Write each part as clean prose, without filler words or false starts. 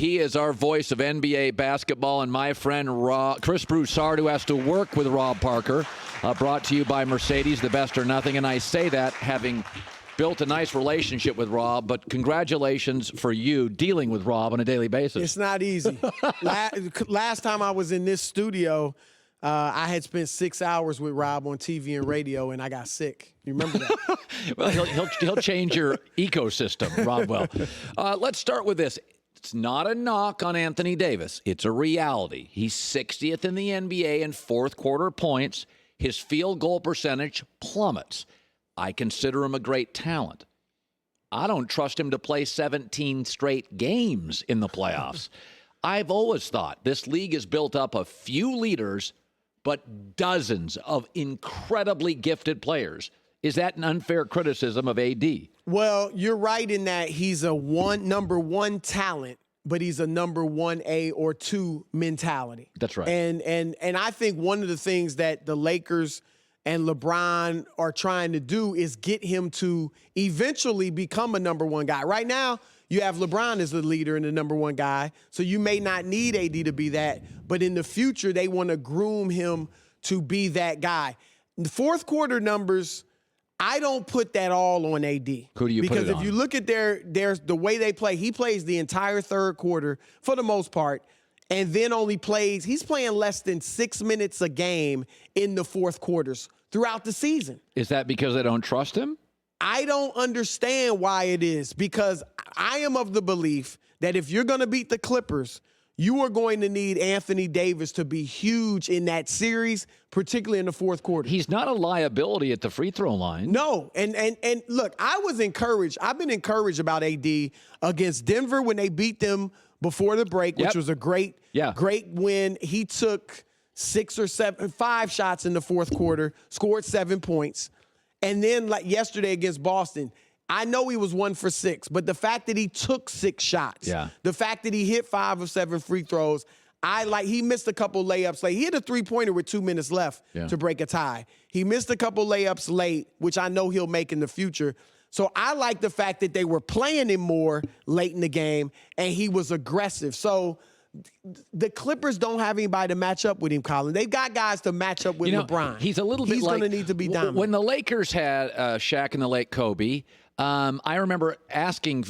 He is our voice of NBA basketball, and my friend Chris Broussard, who has to work with Rob Parker, brought to you by Mercedes, the best or nothing. And I say that having built a nice relationship with Rob, but congratulations for you dealing with Rob on a daily basis. It's not easy. Last time I was in this studio, I had spent 6 hours with Rob on TV and radio, and I got sick. You remember that? Well, he'll change your ecosystem, Rob will. Let's start with this. It's not a knock on Anthony Davis. It's a reality. He's 60th in the NBA in fourth quarter points. His field goal percentage plummets. I consider him a great talent. I don't trust him to play 17 straight games in the playoffs. I've always thought this league is built up of few leaders, but dozens of incredibly gifted players. Is that an unfair criticism of AD? Well, you're right in that he's a number one talent, but he's a number 1A or 2 mentality. That's right. And I think one of the things that the Lakers and LeBron are trying to do is get him to eventually become a number one guy. Right now, you have LeBron as the leader and the number one guy, so you may not need AD to be that, but in the future, they want to groom him to be that guy. The fourth quarter numbers, I don't put that all on AD. Who do you put it on? Because if you look at the way they play, he plays the entire third quarter for the most part, and then he's playing less than 6 minutes a game in the fourth quarters throughout the season. Is that because they don't trust him? I don't understand why it is, because I am of the belief that if you're going to beat the Clippers, you are going to need Anthony Davis to be huge in that series, particularly in the fourth quarter. He's not a liability at the free throw line. No. And look, I was encouraged. I've been encouraged about AD against Denver when they beat them before the break, which was a great win. He took 5 shots in the fourth quarter, scored 7 points. And then like yesterday against Boston, I know he was 1 for 6, but the fact that he took 6 shots, the fact that he hit 5 of 7 free throws, he missed a couple layups late. He hit a 3-pointer with 2 minutes left to break a tie. He missed a couple layups late, which I know he'll make in the future. So I like the fact that they were playing him more late in the game, and he was aggressive. So the Clippers don't have anybody to match up with him, Colin. They've got guys to match up with LeBron. He's a little bit He's going to need to be dominant. When the Lakers had Shaq and the late Kobe, I remember asking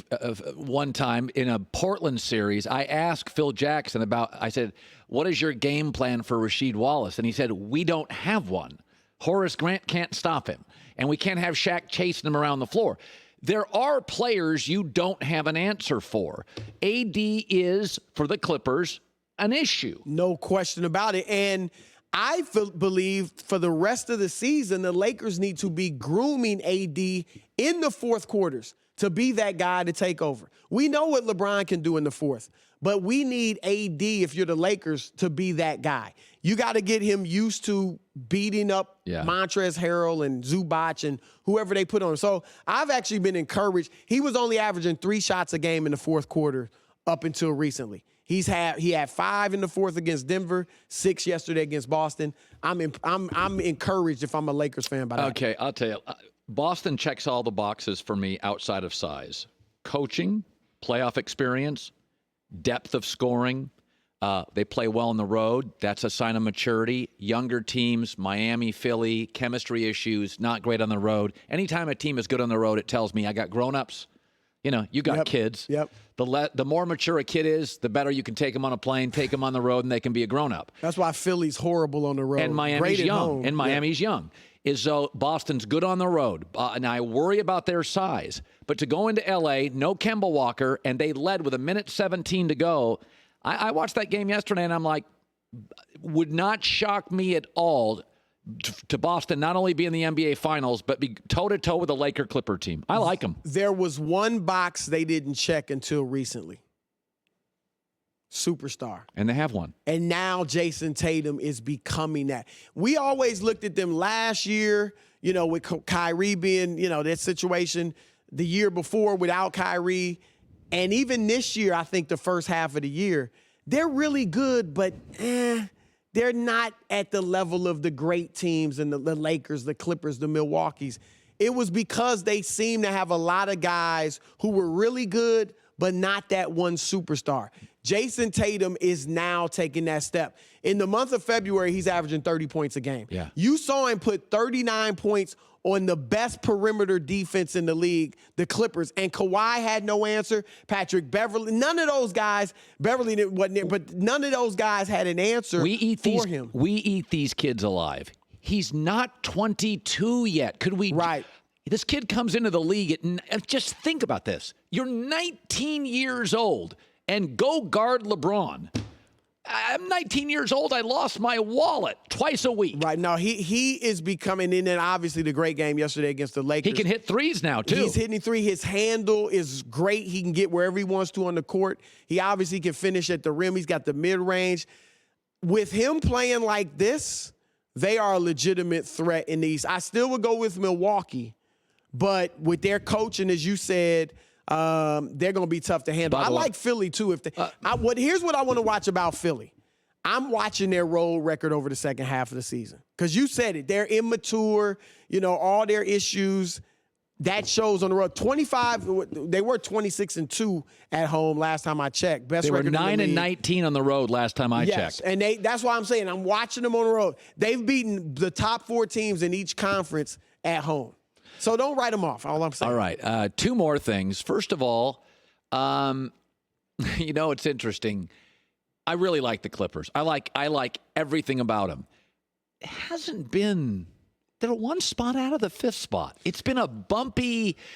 one time in a Portland series, I asked Phil Jackson I said, what is your game plan for Rasheed Wallace? And he said, we don't have one. Horace Grant can't stop him, and we can't have Shaq chasing him around the floor. There are players you don't have an answer for. AD is, for the Clippers, an issue. No question about it. And I believe for the rest of the season, the Lakers need to be grooming AD in the fourth quarters to be that guy to take over. We know what LeBron can do in the fourth, but we need AD, if you're the Lakers, to be that guy. You got to get him used to beating up Montrezl Harrell and Zubac and whoever they put on him. So I've actually been encouraged. He was only averaging 3 shots a game in the fourth quarter up until recently. He had 5 in the fourth against Denver, 6 yesterday against Boston. I'm encouraged if I'm a Lakers fan by that. Okay, I'll tell you. Boston checks all the boxes for me outside of size. Coaching, playoff experience, depth of scoring. They play well on the road. That's a sign of maturity. Younger teams, Miami, Philly, chemistry issues, not great on the road. Anytime a team is good on the road, it tells me I got grown-ups. You know, you got kids. Yep. The more mature a kid is, the better you can take them on a plane, take them on the road, and they can be a grown-up. That's why Philly's horrible on the road. And Miami's young. And Miami's young. Is Boston's good on the road. And I worry about their size. But to go into L.A., no Kemba Walker, and they led with 1:17 to go. I watched that game yesterday, and I'm like, would not shock me at all to Boston not only be in the NBA Finals, but be toe-to-toe with a Laker-Clipper team. I like them. There was one box they didn't check until recently. Superstar. And they have one. And now Jason Tatum is becoming that. We always looked at them last year, with Kyrie being, that situation the year before without Kyrie. And even this year, I think the first half of the year, they're really good, but they're not at the level of the great teams and the Lakers, the Clippers, the Milwaukees. It was because they seem to have a lot of guys who were really good, but not that one superstar. Jason Tatum is now taking that step. In the month of February, he's averaging 30 points a game. Yeah. You saw him put 39 points on the best perimeter defense in the league, the Clippers. And Kawhi had no answer. Patrick Beverly, none of those guys, Beverly wasn't there, but none of those guys had an answer for him. We eat these kids alive. He's not 22 yet. Could we? Right. This kid comes into the league at, just think about this. You're 19 years old and go guard LeBron. I'm 19 years old. I lost my wallet twice a week. Right. Now, he is becoming, and then obviously the great game yesterday against the Lakers. He can hit threes now, too. He's hitting three. His handle is great. He can get wherever he wants to on the court. He obviously can finish at the rim. He's got the mid-range. With him playing like this, they are a legitimate threat in the East. I still would go with Milwaukee, but with their coaching, as you said, they're going to be tough to handle. I like Philly, too. Here's what I want to watch about Philly. I'm watching their road record over the second half of the season. Because you said it. They're immature. All their issues. That shows on the road. 25, they were 26-2 at home last time I checked. They were 9-19 on the road last time I checked. And that's why I'm saying I'm watching them on the road. They've beaten the top 4 teams in each conference at home. So don't write them off, all I'm saying. All right. 2 more things. First of all, it's interesting. I really like the Clippers. I like everything about them. It hasn't been – they're 1 spot out of the 5th spot. It's been a bumpy –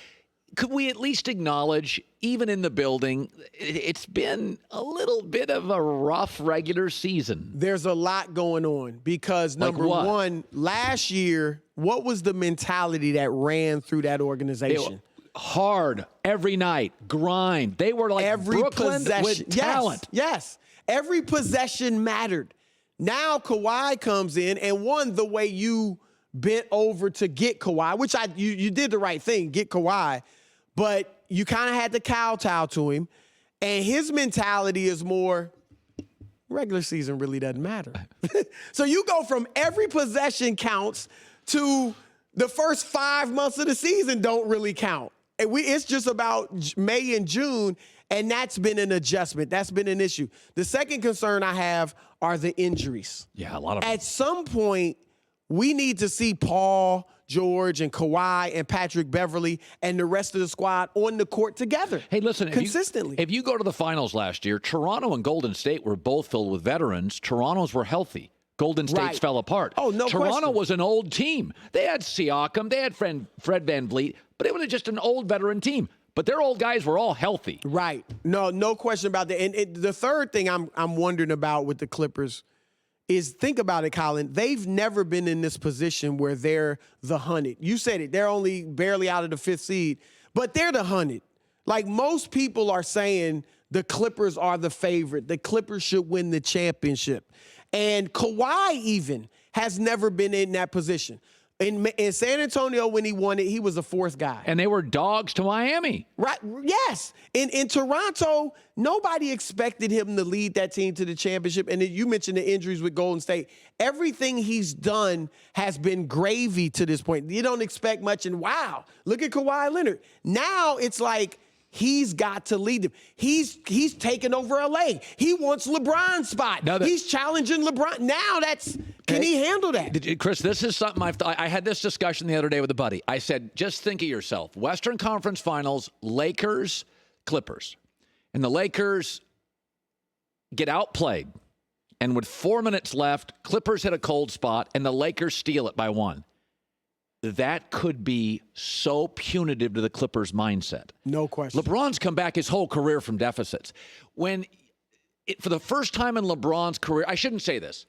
could we at least acknowledge, even in the building, it's been a little bit of a rough regular season? There's a lot going on because, number one, last year, what was the mentality that ran through that organization? Hard, every night, grind. They were like every Brooklyn possession, with talent. Yes. Every possession mattered. Now Kawhi comes in and the way you bent over to get Kawhi, which you did the right thing, get Kawhi, but you kind of had to kowtow to him. And his mentality is more, regular season really doesn't matter. So you go from every possession counts to the first 5 months of the season don't really count. It's just about May and June, and that's been an adjustment. That's been an issue. The second concern I have are the injuries. Yeah, a lot of them. At some point, we need to see Paul George and Kawhi and Patrick Beverly and the rest of the squad on the court together. Hey, listen, consistently. If you go to the finals last year, Toronto and Golden State were both filled with veterans. Toronto's were healthy. Golden State's fell apart. Oh, no Toronto question. was an old team. They had Siakam. They had Fred VanVleet. But it was just an old veteran team. But their old guys were all healthy. Right. No question about that. And the third thing I'm wondering about with the Clippers is, think about it, Colin. They've never been in this position where they're the 100. You said it. They're only barely out of the 5th seed. But they're the 100. Like, most people are saying the Clippers are the favorite. The Clippers should win the championship. And Kawhi even has never been in that position. In San Antonio, when he won it, he was the 4th guy. And they were dogs to Miami. Right. Yes. In Toronto, nobody expected him to lead that team to the championship. And you mentioned the injuries with Golden State. Everything he's done has been gravy to this point. You don't expect much. And wow, look at Kawhi Leonard. Now it's like, he's got to lead them. He's taken over LA. He wants LeBron's spot. He's challenging LeBron. Now can he handle that? Chris, this is something I had this discussion the other day with a buddy. I said, just think of yourself. Western Conference Finals, Lakers, Clippers. And the Lakers get outplayed. And with 4 minutes left, Clippers hit a cold spot, and the Lakers steal it by 1. That could be so punitive to the Clippers' mindset. No question. LeBron's come back his whole career from deficits. For the first time in LeBron's career, I shouldn't say this.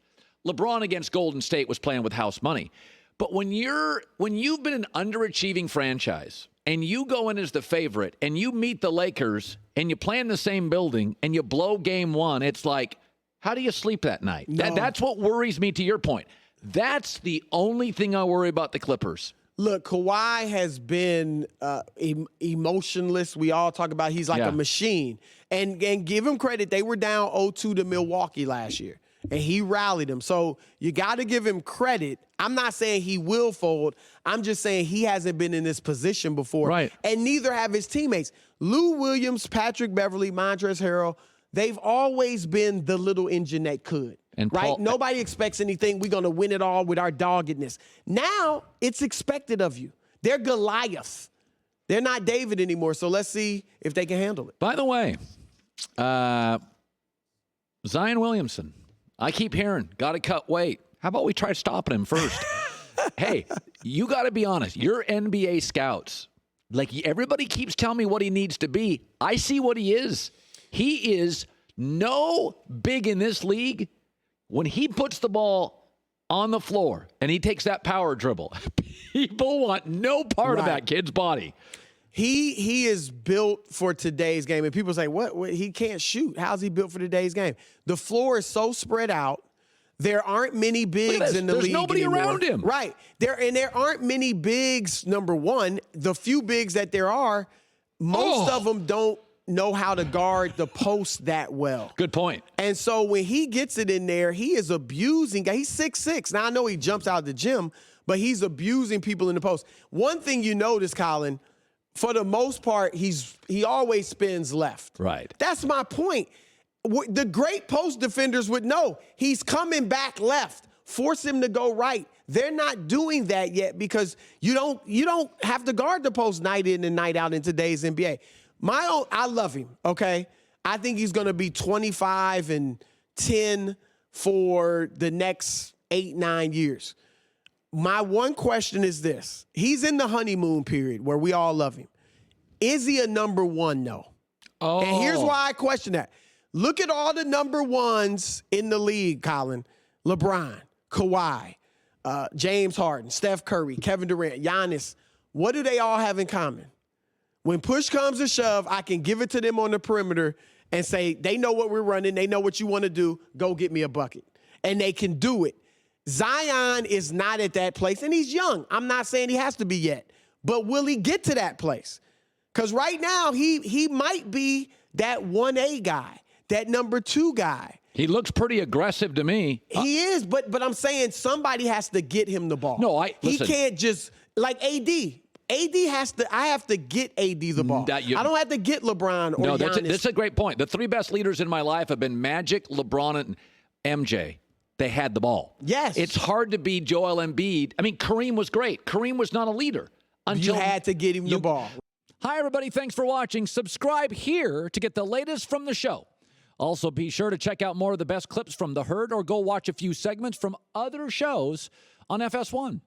LeBron against Golden State was playing with house money. But when you've been an underachieving franchise and you go in as the favorite and you meet the Lakers and you play in the same building and you blow game 1, it's like, how do you sleep that night? No. That's what worries me, to your point. That's the only thing I worry about the Clippers. Look, Kawhi has been emotionless. We all talk about he's like a machine. And give him credit. They were down 0-2 to Milwaukee last year, and he rallied them. So you got to give him credit. I'm not saying he will fold. I'm just saying he hasn't been in this position before. Right. And neither have his teammates. Lou Williams, Patrick Beverly, Montrezl Harrell, they've always been the little engine that could. And right? Nobody expects anything. We're going to win it all with our doggedness. Now it's expected of you. They're Goliath. They're not David anymore. So let's see if they can handle it. By the way, Zion Williamson, I keep hearing, got to cut weight. How about we try stopping him first? Hey, you got to be honest. You're NBA scouts. Like, everybody keeps telling me what he needs to be. I see what he is. He is no big in this league. When he puts the ball on the floor and he takes that power dribble, people want no part of that kid's body. He is built for today's game. And people say, what? He can't shoot. How's he built for today's game? The floor is so spread out. There aren't many bigs in the league. There's nobody anymore. around him. Right. There aren't many bigs, number one. The few bigs that there are, most of them don't know how to guard the post that well. Good point. And so when he gets it in there, he is abusing. He's 6'6". Now, I know he jumps out of the gym, but he's abusing people in the post. One thing you notice, Colin, for the most part, he always spins left. Right. That's my point. The great post defenders would know he's coming back left. Force him to go right. They're not doing that yet because you don't have to guard the post night in and night out in today's NBA. I love him, okay? I think he's going to be 25 and 10 for the next 8-9 years. My one question is this. He's in the honeymoon period where we all love him. Is he a number one, though? Oh. And here's why I question that. Look at all the number ones in the league, Colin. LeBron, Kawhi, James Harden, Steph Curry, Kevin Durant, Giannis. What do they all have in common? When push comes to shove, I can give it to them on the perimeter and say, they know what we're running. They know what you want to do. Go get me a bucket. And they can do it. Zion is not at that place, and he's young. I'm not saying he has to be yet. But will he get to that place? Because right now, he might be that 1A guy, that number 2 guy. He looks pretty aggressive to me. He is, but I'm saying somebody has to get him the ball. No, he can't just, like AD. I have to get AD the ball. I don't have to get LeBron or Giannis. That's a great point. The 3 best leaders in my life have been Magic, LeBron, and MJ. They had the ball. Yes. It's hard to be Joel Embiid. I mean, Kareem was great. Kareem was not a leader. Until you had to get him the ball. Hi, everybody. Thanks for watching. Subscribe here to get the latest from the show. Also, be sure to check out more of the best clips from The Herd or go watch a few segments from other shows on FS1.